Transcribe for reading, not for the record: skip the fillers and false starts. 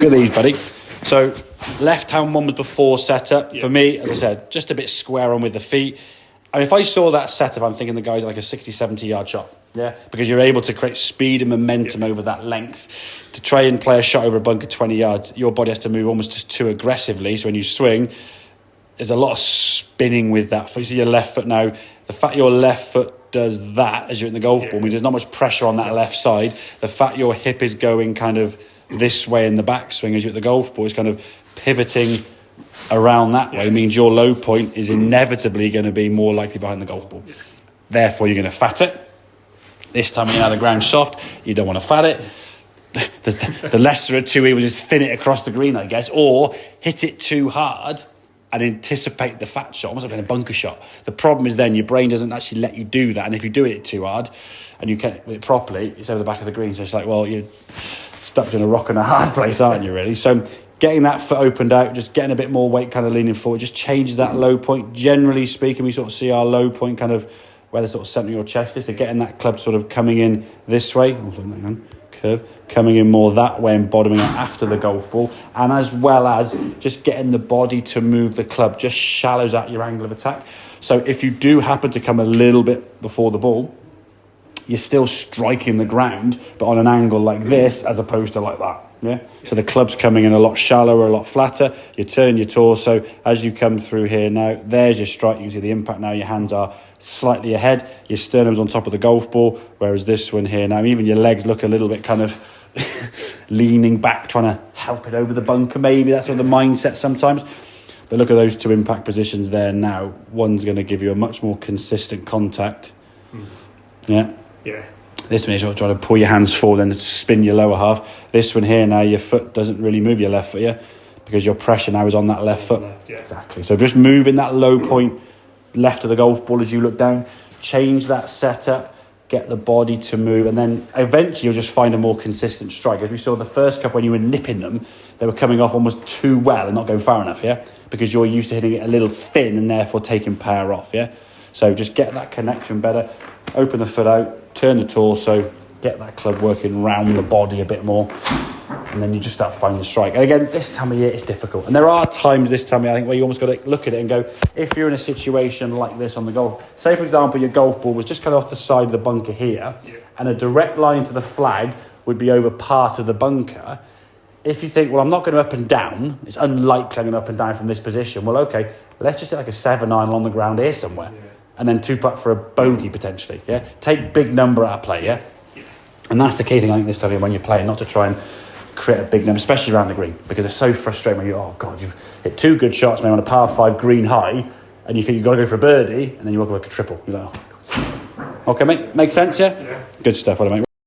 Look at these, buddy. So left-hand one was before setup. For me, as I said, just a bit square on with the feet. And if I saw that setup, I'm thinking the guy's like a 60, 70-yard shot. Yeah, because you're able to create speed and momentum over that length. To try and play a shot over a bunker 20 yards, your body has to move almost just too aggressively. So when you swing, there's a lot of spinning with that. You see your left foot now. The fact your left foot does that as you're in the golf ball means there's not much pressure on that left side. The fact your hip is going kind of this way in the backswing as you're at the golf ball is kind of pivoting around that way means your low point is inevitably going to be more likely behind the golf ball. Therefore, you're going to fat it. This time when you have the ground soft, you don't want to fat it. The lesser of two evils is thin it across the green, I guess, or hit it too hard and anticipate the fat shot, almost like playing a bunker shot. The problem is then your brain doesn't actually let you do that, and if you do it too hard and you can't do it properly, it's over the back of the green. So it's like, well, you're stuck in a rock and a hard place, aren't you, really? So getting that foot opened out, just getting a bit more weight kind of leaning forward, just changes that low point. Generally speaking, we sort of see our low point kind of where the sort of centre of your chest is. So getting that club sort of coming in this way, curve, coming in more that way and bottoming out after the golf ball. And as well as just getting the body to move the club, just shallows out your angle of attack. So if you do happen to come a little bit before the ball, you're still striking the ground, but on an angle like this as opposed to like that. Yeah. So the club's coming in a lot shallower, a lot flatter. You turn your torso as you come through here now. There's your strike. You can see the impact now. Your hands are slightly ahead. Your sternum's on top of the golf ball, whereas this one here now, even your legs look a little bit kind of leaning back, trying to help it over the bunker. Maybe that's sort of the mindset sometimes. But look at those two impact positions there now. One's going to give you a much more consistent contact. Yeah. This one is trying to pull your hands forward and spin your lower half. This one here now, your foot doesn't really move your left foot, because your pressure now is on that left foot. Exactly. So just moving that low point left of the golf ball as you look down, change that setup, get the body to move, and then eventually you'll just find a more consistent strike. As we saw the first couple when you were nipping them, they were coming off almost too well and not going far enough, because you're used to hitting it a little thin and therefore taking power off, So just get that connection better, open the foot out, turn the torso, get that club working round the body a bit more, and then you just start finding the strike. And again, this time of year it's difficult. And there are times this time of year, I think, where you almost got to look at it and go, if you're in a situation like this on the golf, say for example your golf ball was just kind of off the side of the bunker here, and a direct line to the flag would be over part of the bunker. If you think, well, I'm not going up and down, it's unlikely I'm going up and down from this position, well, okay, let's just hit like a 7-iron along the ground here somewhere. And then 2-putt for a bogey potentially, Take big number out of play, And that's the key thing I think this time when you're playing, not to try and create a big number, especially around the green, because it's so frustrating when you've hit 2 good shots, maybe on a par 5 green high, and you think you've got to go for a birdie, and then you walk away like a triple. You're like, oh my God. Okay, mate, makes sense, yeah? Good stuff, mate.